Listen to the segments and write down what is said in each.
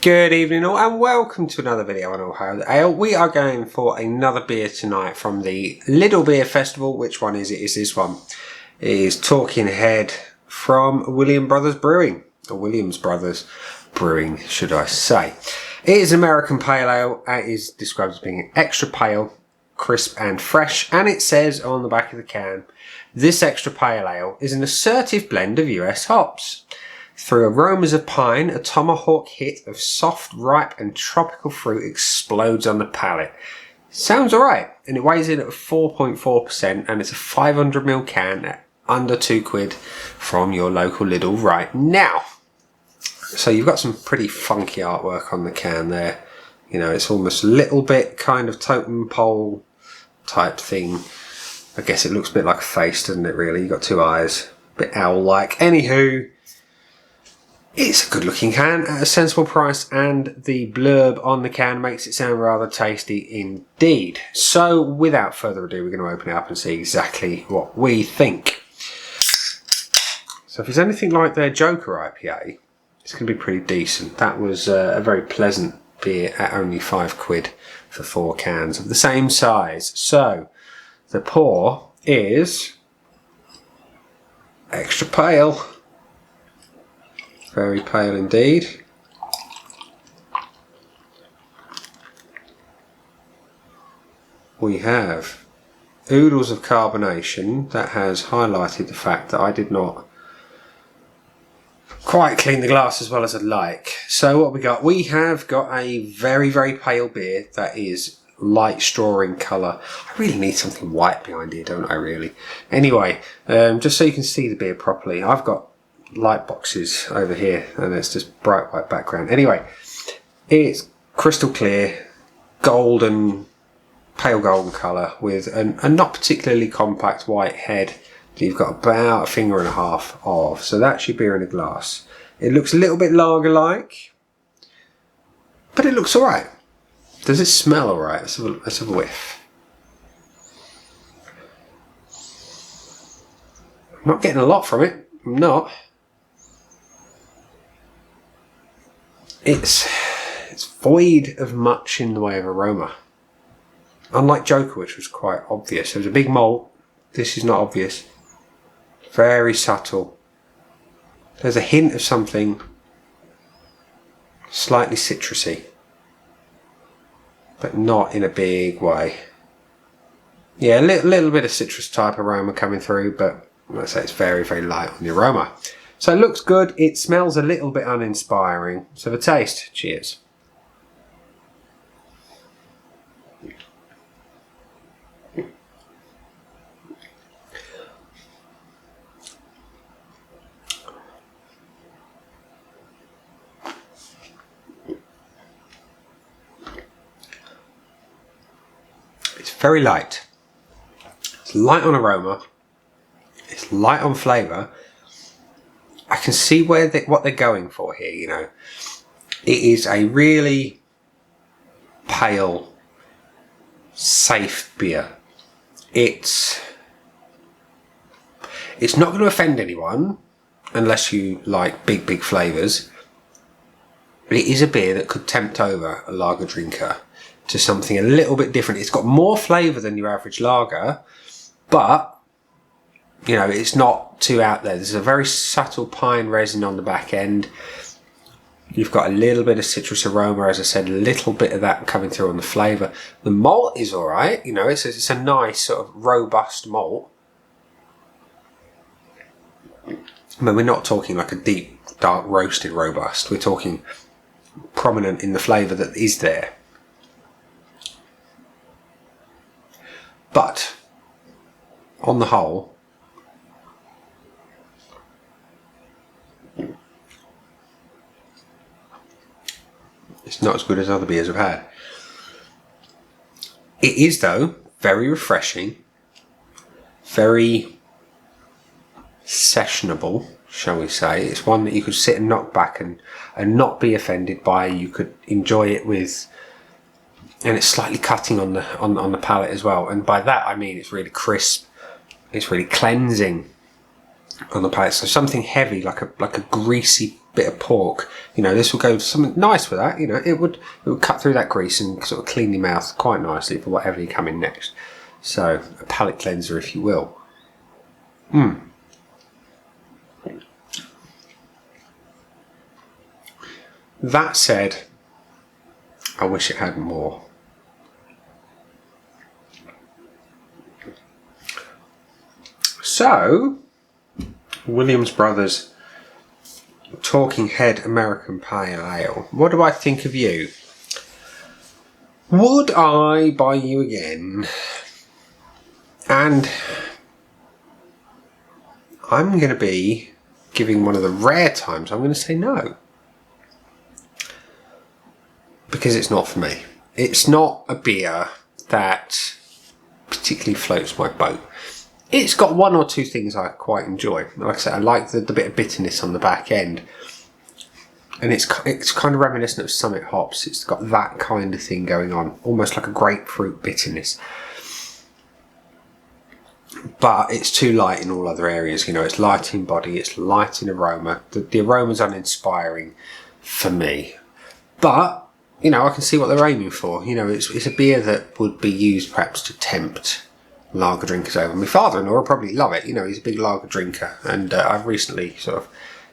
Good evening all and welcome to another video on Ohio Ale. We are going for another beer tonight from the Lidl Beer Festival. Which one is it? It's this one. It is Talking Head from Williams Brothers Brewing. Or Williams Brothers Brewing, should I say. It is American Pale Ale. It is described as being extra pale, crisp and fresh. And it says on the back of the can, this extra pale ale is an assertive blend of US hops. Through aromas of pine, a tomahawk hit of soft, ripe and tropical fruit explodes on the palate. Sounds alright, and it weighs in at 4.4% and it's a 500ml can at under £2 from your local Lidl right now. So you've got some pretty funky artwork on the can there. You know, it's almost a little bit kind of totem pole type thing. I guess it looks a bit like a face, doesn't it really? You've got two eyes, a bit owl-like. Anywho, it's a good looking can at a sensible price, and the blurb on the can makes it sound rather tasty indeed. So without further ado, we're going to open it up and see exactly what we think. So if it's anything like their Joker IPA, it's going to be pretty decent. That was a very pleasant beer at only £5 for 4 cans of the same size. So the pour is extra pale. Very pale indeed. We have oodles of carbonation. That has highlighted the fact that I did not quite clean the glass as well as I'd like. So what we got? We have got a very, very pale beer that is light straw in colour. I really need something white behind here, don't I really? Anyway, just so you can see the beer properly, I've got light boxes over here and it's just bright white background. Anyway, it's crystal clear, golden, pale golden colour with a not particularly compact white head that you've got about a finger and a half of. So that's your beer in a glass. It looks a little bit lager-like, but it looks alright. Does it smell alright? Let's have a whiff. I'm not getting a lot from it. I'm not. It's void of much in the way of aroma. Unlike Joker, which was quite obvious. There was a big malt. This is not obvious. Very subtle. There's a hint of something slightly citrusy, but not in a big way. Yeah, a little bit of citrus type aroma coming through, but let's say it's very, very light on the aroma. So it looks good. It smells a little bit uninspiring. So the taste, cheers. It's very light. It's light on aroma. It's light on flavour. I can see what they're going for here, you know. It is a really pale, safe beer. It's not going to offend anyone unless you like big flavours. But it is a beer that could tempt over a lager drinker to something a little bit different. It's got more flavour than your average lager, but you know, it's not too out there. There's a very subtle pine resin on the back end. You've got a little bit of citrus aroma, as I said, a little bit of that coming through on the flavour. The malt is alright, you know, it's a nice sort of robust malt. I mean, we're not talking like a deep, dark roasted robust. We're talking prominent in the flavour that is there. But, on the whole, it's not as good as other beers I've had. It is, though, very refreshing, very sessionable, shall we say. It's one that you could sit and knock back and not be offended by. You could enjoy it with, and it's slightly cutting on the palate as well. And by that I mean it's really crisp, it's really cleansing on the palate. So something heavy, like a greasy bit of pork, you know, this will go something nice with that. You know, it would cut through that grease and sort of clean your mouth quite nicely for whatever you come in next. So a palate cleanser, if you will. That said, I wish it had more. So, Williams Brothers Talking Head American Pale Ale. What do I think of you? Would I buy you again? And I'm going to be giving one of the rare times I'm going to say no. Because it's not for me. It's not a beer that particularly floats my boat. It's got one or two things I quite enjoy. Like I said, I like the bit of bitterness on the back end. And it's kind of reminiscent of Summit hops. It's got that kind of thing going on. Almost like a grapefruit bitterness. But it's too light in all other areas. You know, it's light in body. It's light in aroma. The aroma's uninspiring for me. But you know, I can see what they're aiming for. You know, it's a beer that would be used perhaps to tempt lager drinkers over. My father-in-law will probably love it. You know, he's a big lager drinker, and I've recently sort of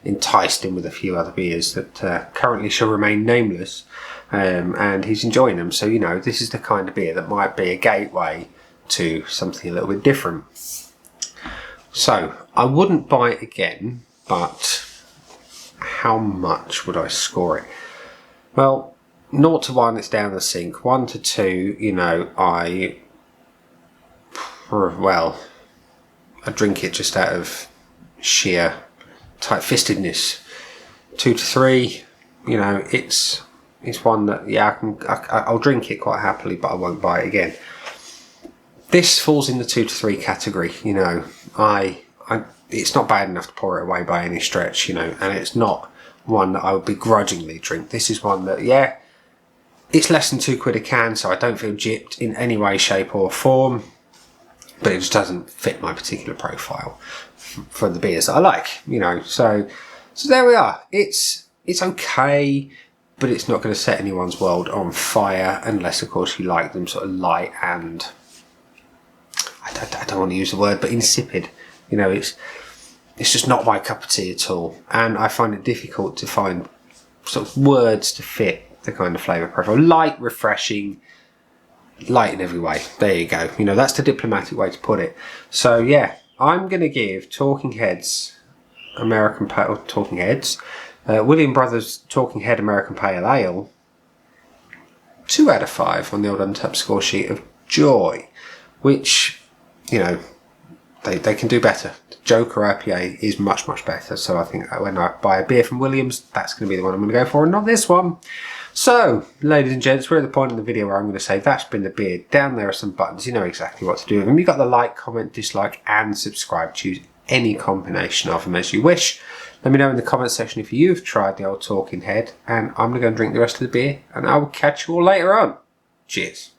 enticed him with a few other beers that currently shall remain nameless, and he's enjoying them. So, you know, this is the kind of beer that might be a gateway to something a little bit different. So, I wouldn't buy it again, but how much would I score it? Well, 0 to 1, it's down the sink. 1 to 2, you know, I drink it just out of sheer tight-fistedness. 2 to 3, you know, it's one that, yeah, I'll drink it quite happily, but I won't buy it again. This falls in the 2 to 3 category. You know, it's not bad enough to pour it away by any stretch, you know, and it's not one that I would begrudgingly drink. This is one that, yeah, it's less than £2 a can, so I don't feel gypped in any way, shape or form, but it just doesn't fit my particular profile for the beers that I like, you know. So there we are. It's okay, but it's not going to set anyone's world on fire unless, of course, you like them sort of light and, I don't want to use the word, but insipid. You know, it's just not my cup of tea at all, and I find it difficult to find sort of words to fit the kind of flavour profile. Light, refreshing, light in every way. There you go. You know, that's the diplomatic way to put it. So yeah, I'm going to give Talking Heads American Pale Talking Heads, Williams Brothers Talking Head American Pale Ale 2 out of 5 on the old Untapped score sheet of joy, which, you know, they can do better. Joker IPA is much, much better. So I think when I buy a beer from Williams, that's going to be the one I'm going to go for, and not this one. So, ladies and gents, we're at the point in the video where I'm going to say that's been the beer. Down there are some buttons. You know exactly what to do with them. You've got the like, comment, dislike, and subscribe. Choose any combination of them as you wish. Let me know in the comment section if you've tried the old Talking Head, and I'm going to go and drink the rest of the beer, and I will catch you all later on. Cheers.